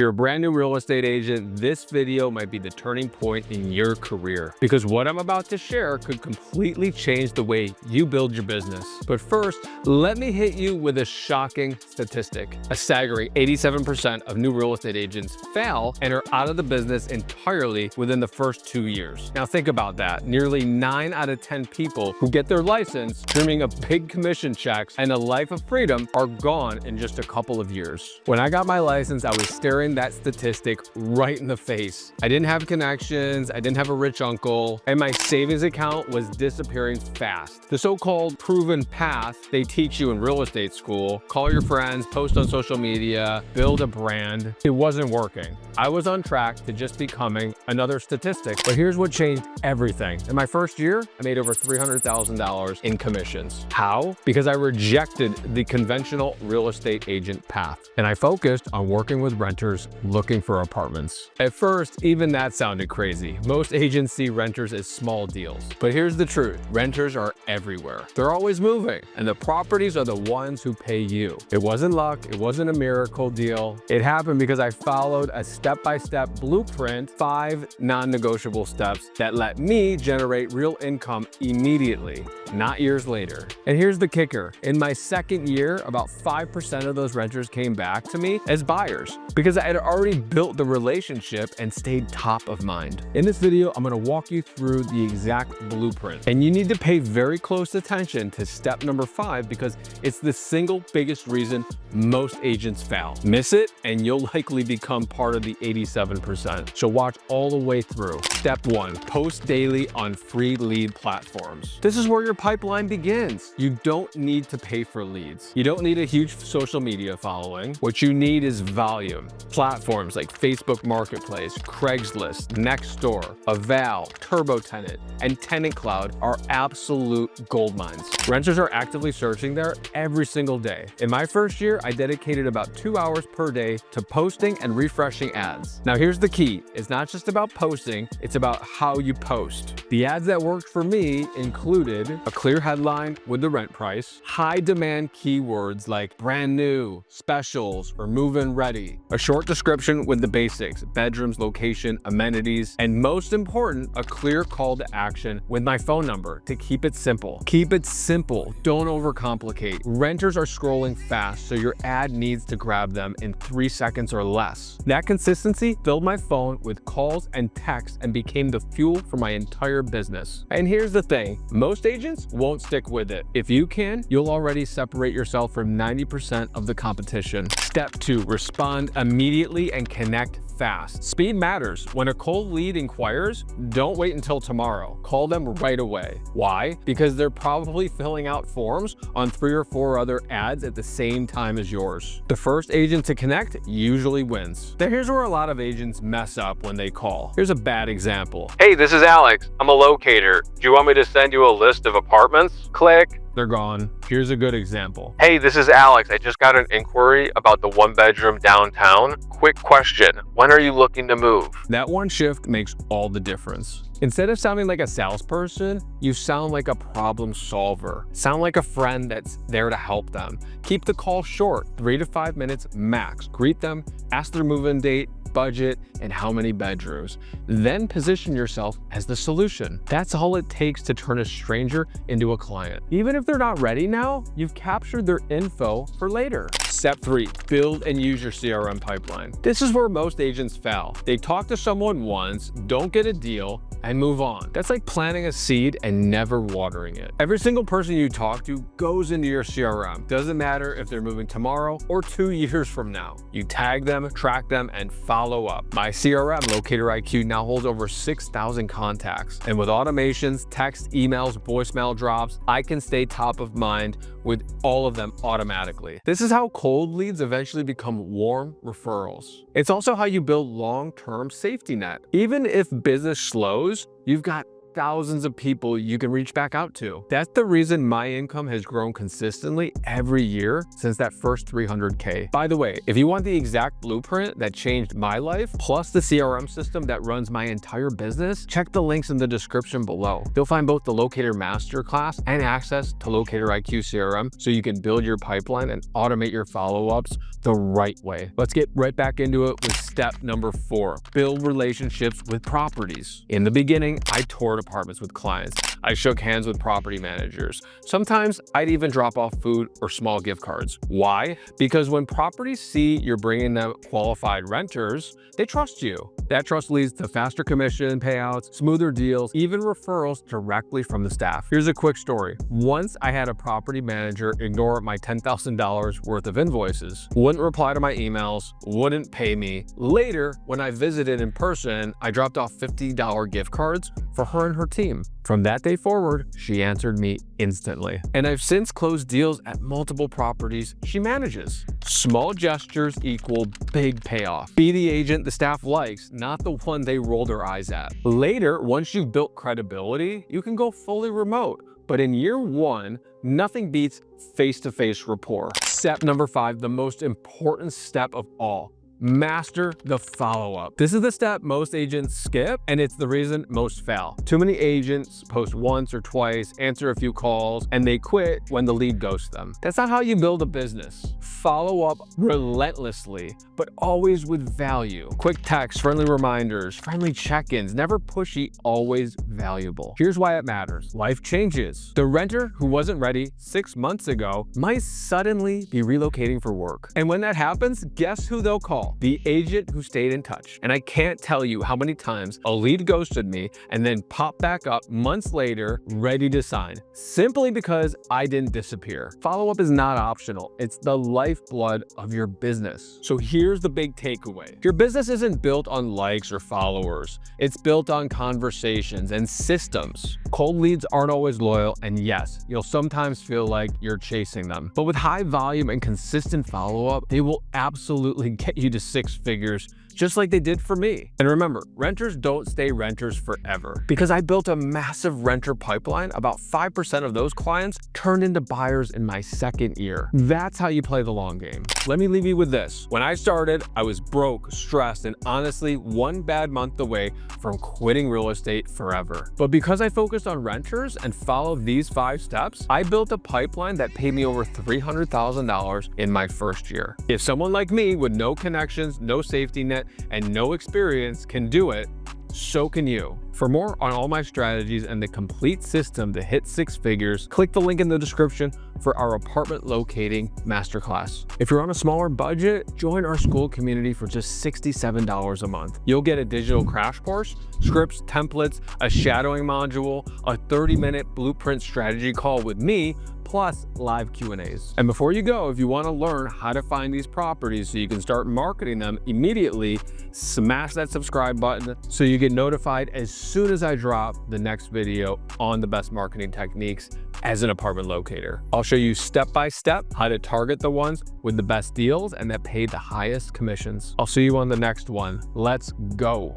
you're a brand new real estate agent, this video might be the turning point in your career, because what I'm about to share could completely change the way you build your business. But first, let me hit you with a shocking statistic. A staggering 87% of new real estate agents fail and are out of the business entirely within the first 2 years. Now think about that. Nearly 9 out of 10 people who get their license, dreaming of big commission checks and a life of freedom, are gone in just a couple of years. When I got my license, I was staring that statistic right in the face. I didn't have connections, I didn't have a rich uncle, and my savings account was disappearing fast. The so-called proven path they teach you in real estate school, call your friends, post on social media, build a brand, it wasn't working. I was on track to just becoming another statistic. But here's what changed everything. In my first year, I made over $300,000 in commissions. How? Because I rejected the conventional real estate agent path, and I focused on working with renters looking for apartments. At first, even that sounded crazy. Most agents see renters as small deals. But here's the truth. Renters are everywhere. They're always moving, and the properties are the ones who pay you. It wasn't luck. It wasn't a miracle deal. It happened because I followed a step-by-step blueprint, 5 non-negotiable steps that let me generate real income immediately, not years later. And here's the kicker. In my second year, about 5% of those renters came back to me as buyers because I had already built the relationship and stayed top of mind. In this video, I'm going to walk you through the exact blueprint, and you need to pay very close attention to step number 5 because it's the single biggest reason most agents fail. Miss it and you'll likely become part of the 87%. So watch all the way through. Step 1, post daily on free lead platforms. This is where your pipeline begins. You don't need to pay for leads. You don't need a huge social media following. What you need is volume. Platforms like Facebook Marketplace, Craigslist, Nextdoor, Aval, TurboTenant, and Tenant Cloud are absolute gold mines. Renters are actively searching there every single day. In my first year, I dedicated about 2 hours per day to posting and refreshing ads. Now here's the key. It's not just about posting, it's about how you post. The ads that worked for me included a clear headline with the rent price, high demand keywords like brand new, specials, or move-in ready, a short description with the basics, bedrooms, location, amenities, and most important, a clear call to action with my phone number to keep it simple. Keep it simple, don't overcomplicate. Renters are scrolling fast, so your ad needs to grab them in 3 seconds or less. That consistency filled my phone with calls and texts and became the fuel for my entire business. And here's the thing, most agents won't stick with it. If you can, you'll already separate yourself from 90% of the competition. Step 2, respond immediately and connect fast. Speed matters. When a cold lead inquires, don't wait until tomorrow. Call them right away. Why? Because they're probably filling out forms on 3 or 4 other ads at the same time as yours. The first agent to connect usually wins. Now here's where a lot of agents mess up when they call. Here's a bad example. Hey, this is Alex. I'm a locator. Do you want me to send you a list of apartments? Click. They're gone. Here's a good example. Hey, this is Alex. I just got an inquiry about the 1-bedroom downtown. Quick question. When are you looking to move? That one shift makes all the difference. Instead of sounding like a salesperson, you sound like a problem solver. Sound like a friend that's there to help them. Keep the call short, 3 to 5 minutes max. Greet them, ask their move-in date, budget, and how many bedrooms. Then position yourself as the solution. That's all it takes to turn a stranger into a client. Even if they're not ready now, you've captured their info for later. Step 3, build and use your CRM pipeline. This is where most agents fail. They talk to someone once, don't get a deal, and move on. That's like planting a seed and never watering it. Every single person you talk to goes into your CRM. Doesn't matter if they're moving tomorrow or 2 years from now. You tag them, track them, and follow up. My CRM, Locator IQ, now holds over 6,000 contacts. And with automations, text, emails, voicemail drops, I can stay top of mind with all of them automatically. This is how cold leads eventually become warm referrals. It's also how you build long-term safety net. Even if business slows, you've got thousands of people you can reach back out to. That's the reason my income has grown consistently every year since that first 300K. By the way, if you want the exact blueprint that changed my life, plus the CRM system that runs my entire business, check the links in the description below. You'll find both the Locator Masterclass and access to Locator IQ CRM so you can build your pipeline and automate your follow-ups the right way. Let's get right back into it with step number 4, build relationships with properties. In the beginning, I toured apartments with clients. I shook hands with property managers. Sometimes I'd even drop off food or small gift cards. Why? Because when properties see you're bringing them qualified renters, they trust you. That trust leads to faster commission payouts, smoother deals, even referrals directly from the staff. Here's a quick story. Once I had a property manager ignore my $10,000 worth of invoices, wouldn't reply to my emails, wouldn't pay me. Later, when I visited in person, I dropped off $50 gift cards for her and her team. From that day forward, she answered me instantly. And I've since closed deals at multiple properties she manages. Small gestures equal big payoff. Be the agent the staff likes, not the one they roll their eyes at. Later, once you've built credibility, you can go fully remote. But in year 1, nothing beats face-to-face rapport. Step number 5, the most important step of all. Master the follow-up. This is the step most agents skip, and it's the reason most fail. Too many agents post once or twice, answer a few calls, and they quit when the lead ghosts them. That's not how you build a business. Follow up relentlessly, but always with value. Quick texts, friendly reminders, friendly check-ins, never pushy, always valuable. Here's why it matters. Life changes. The renter who wasn't ready 6 months ago might suddenly be relocating for work. And when that happens, guess who they'll call? The agent who stayed in touch. And I can't tell you how many times a lead ghosted me and then popped back up months later, ready to sign, simply because I didn't disappear. Follow-up is not optional. It's the lifeblood of your business. So here's the big takeaway. Your business isn't built on likes or followers. It's built on conversations and systems. Cold leads aren't always loyal, and yes, you'll sometimes feel like you're chasing them. But with high volume and consistent follow-up, they will absolutely get you to 6 figures, just like they did for me. And remember, renters don't stay renters forever. Because I built a massive renter pipeline, about 5% of those clients turned into buyers in my 2nd year. That's how you play the long game. Let me leave you with this. When I started, I was broke, stressed, and honestly, 1 bad month away from quitting real estate forever. But because I focused on renters and followed these 5 steps, I built a pipeline that paid me over $300,000 in my 1st year. If someone like me with no connections, no safety net, and no experience can do it, so can you. For more on all my strategies and the complete system to hit 6 figures, click the link in the description for our apartment locating masterclass. If you're on a smaller budget, join our school community for just $67 a month. You'll get a digital crash course, scripts, templates, a shadowing module, a 30-minute blueprint strategy call with me, plus live Q&As. And before you go, if you want to learn how to find these properties so you can start marketing them immediately, smash that subscribe button so you get notified as soon as I drop the next video on the best marketing techniques as an apartment locator. I'll show you step by step how to target the ones with the best deals and that pay the highest commissions. I'll see you on the next one. Let's go.